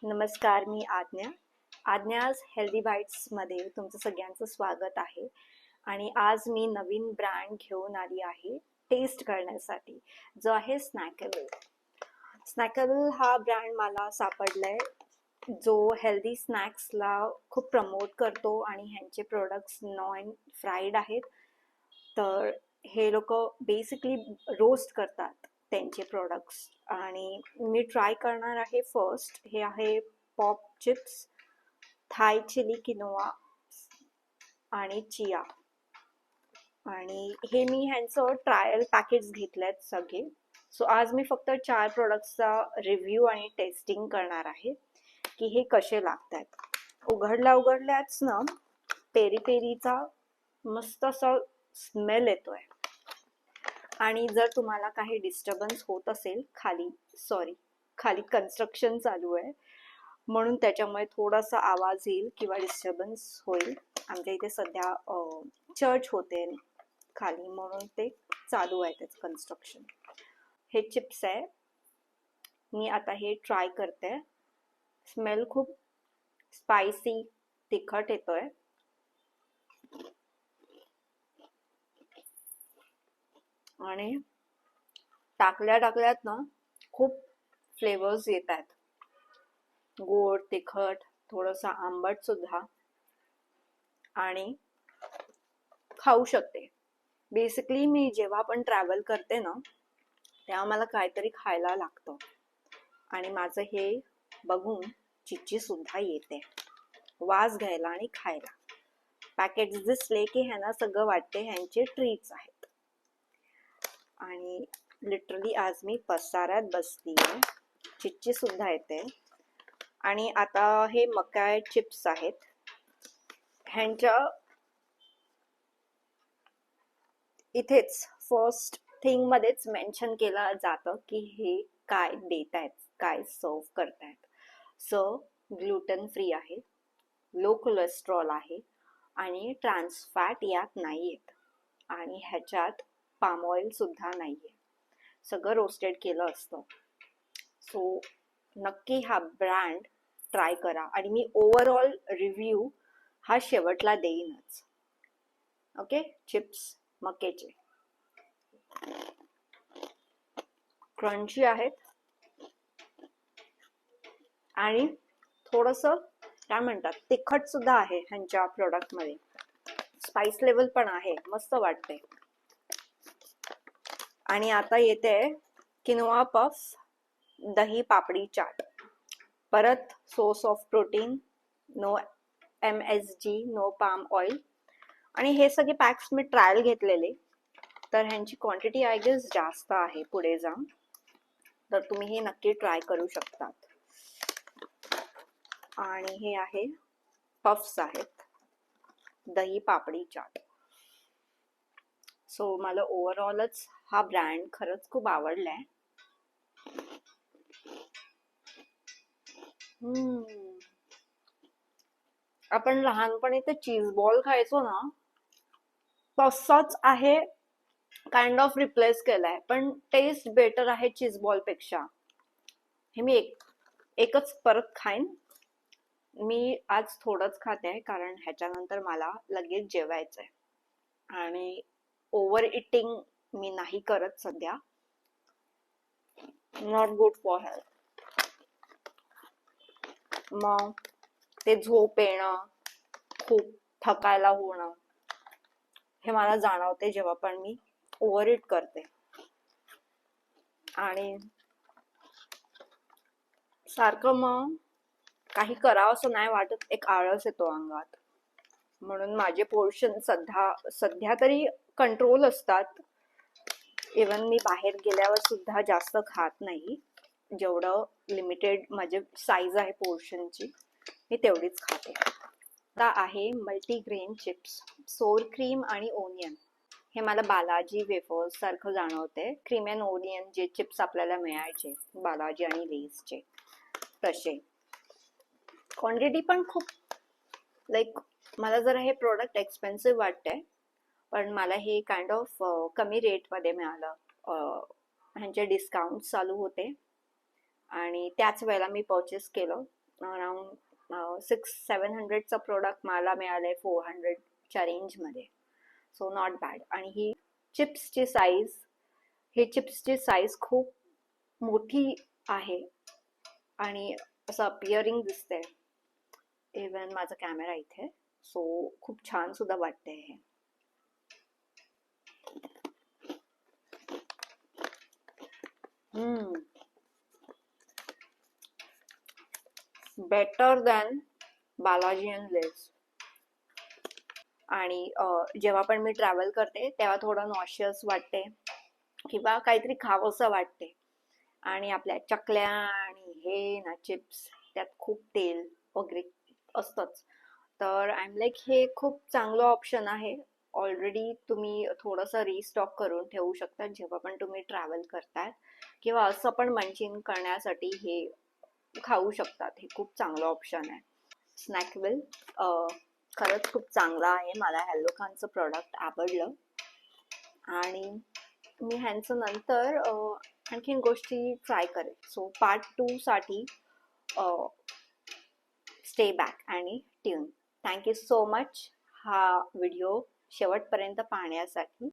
नमस्कार, मी आज्ञाज हेल्दी बाईट्समध्ये तुमचं सगळ्यांचं स्वागत आहे. आणि आज मी नवीन ब्रँड घेऊन आली आहे टेस्ट करण्यासाठी, जो आहे स्नॅकेबल. स्नॅकेबल हा ब्रँड मला सापडलाय जो हेल्दी स्नॅक्सला खूप प्रमोट करतो आणि ह्यांचे प्रोडक्ट्स नॉन फ्राईड आहेत. तर हे लोक बेसिकली रोस्ट करतात त्यांचे प्रोडक्ट्स आणि मी ट्राय करणार आहे. फर्स्ट हे आहे पॉप चिप्स, थाय चिली किनोआ आणि चिया. आणि हे मी ह्यांचं ट्रायल पॅकेट्स घेतलेत सगळे. सो आज मी फक्त 4 प्रोडक्ट्सचा रिव्ह्यू आणि टेस्टिंग करणार आहे की हे कसे लागतात. उघडल्याच ना पेरी पेरीचा मस्त असा स्मेल येतोय. आणि जर तुम्हाला काही डिस्टर्बन्स होत असेल, खाली कन्स्ट्रक्शन चालू आहे म्हणून त्याच्यामुळे थोडासा आवाज येईल किंवा डिस्टर्बन्स होईल. आमच्या इथे सध्या चर्च होते खाली म्हणून ते चालू आहे त्याचं कन्स्ट्रक्शन. हे चिप्स आहे, मी आता हे ट्राय करते. स्मेल खूप स्पायसी तिखट येतोय. आणि टाकल्यात ना खूप फ्लेवर्स येत आहेत, गोड, तिखट, थोडंसं आंबट सुद्धा. आणि खाऊ शकते. बेसिकली मी जेव्हा पण ट्रॅव्हल करते ना तेव्हा मला काहीतरी खायला लागतं आणि माझं हे बघून चिच्ची सुद्धा येते वास घ्यायला आणि खायला. पॅकेट्स दिसले की ह्यांना सगळं वाटते ह्यांचे ट्रीट्स आहेत. आणि लिटरली आज मी पसाऱ्यात बसली आहे, चिच्ची सुद्धा येते. आणि आता हे मकाय चिप्स आहेत. ह्यांच्या इथेच फर्स्ट थिंग मध्येच मेन्शन केलं जातं की हे काय देत आहेत, काय सर्व करतायत. सो ग्लुटन फ्री आहे, लो कोलेस्ट्रॉल आहे आणि ट्रान्स फॅट यात नाहीयेत आणि ह्याच्यात पाम ऑइल सुद्धा नाहीये. सगळं रोस्टेड केलं असतं. सो नक्की हा ब्रँड ट्राय करा आणि मी ओव्हरऑल रिव्ह्यू हा शेवटला देईनच. ओके, चिप्स मकेचे क्रंची आहेत आणि थोडंसं काय म्हणतात तिखट सुद्धा आहे ह्यांच्या प्रोडक्ट मध्ये. स्पाइस लेवल पण आहे, मस्त वाटते. आणि आता येते किनोआ पफ, दही पापडी चाट. परत source of protein, no MSG, no palm oil. आणि हे सगळे पॅक्स मी ट्रायल घेतलेले, तर ह्यांची क्वांटिटी आय गेस जास्त आहे पुढे जाऊन, तर तुम्ही हे नक्की ट्राय करू शकतात. आणि हे आहे पफ्स आहेत, दही पापडी चाट. सो मला ओव्हरऑलच हा ब्रँड खरंच खूप आवडलाय. आपण लहानपणी ते चीज बॉल खायचो ना, तसाच आहे, काइंड ऑफ रिप्लेस केलाय, पण टेस्ट बेटर आहे चीज बॉल पेक्षा. हे मी एकच परत खाईन. मी आज थोडंच खाते कारण ह्याच्यानंतर मला लगेच जेवायचंय आणि ओव्हर इटिंग मी नाही करत सध्या. Not good for health. मग ते झोप येणं, खूप थकायला होणं, हे मला जाणवते जेव्हा पण मी ओव्हर इट करते. आणि सारखं मग काही करावं असं नाही वाटत, एक आळस येतो अंगात. म्हणून माझे पोर्शन सध्या तरी कंट्रोल असतात. इवन मी बाहेर गेल्यावर सुद्धा जास्त खात नाही. जेवढं लिमिटेड माझे साईज आहे पोर्शनची, मी तेवढीच खाते. आता आहे मल्टीग्रेन चिप्स, सोर क्रीम आणि ओनियन. हे मला बालाजी वेफर्स सारखं जाणवते. क्रीम अँड ओनियन जे चिप्स आपल्याला मिळायचे बालाजी आणि लेसचे तसे. क्वांटिटी पण खूप मला जरा हे प्रोडक्ट एक्सपेन्सिव्ह वाटतंय, पण मला हे काइंड ऑफ कमी रेटमध्ये मिळालं. ह्यांचे डिस्काउंट चालू होते आणि त्याच वेळेला मी परचेस केलं. अराउंड 600-700चा प्रोडक्ट मला मिळालंय 400च्या रेंजमध्ये. So not bad. आणि ही चिप्सची साईज खूप मोठी आहे आणि असं अपिअरिंग दिसतंय. इवन माझा कॅमेरा इथे, सो खूप छान सुद्धा वाटतंय हे. बेटर दॅन बालाजी अँड लेस. आणि जेव्हा पण मी ट्रॅव्हल करते तेव्हा थोडं नॉशियस वाटते किंवा काहीतरी खावंसं वाटते. आणि आपल्या चकल्या आणि हे ना चिप्स, त्यात खूप तेल वगैरे असतंच. तर आय एम लाईक हे खूप चांगलं ऑप्शन आहे. ऑलरेडी तुम्ही थोडंसं रिस्टॉक करून ठेवू शकता जेव्हा पण तुम्ही ट्रॅव्हल करताय, किंवा असं पण मंचिंग करण्यासाठी हे खाऊ शकतात. हे खूप चांगलं ऑप्शन आहे. स्नॅकविल खरंच खूप चांगला आहे. मला हॅलो खानचं प्रोडक्ट आवडलं आणि मी ह्यांचं नंतर आणखीन गोष्टी ट्राय करेन. सो पार्ट 2 साठी स्टे बॅक आणि ट्यून. थँक्यू सो मच हा व्हिडिओ शेवटपर्यंत पाहण्यासाठी.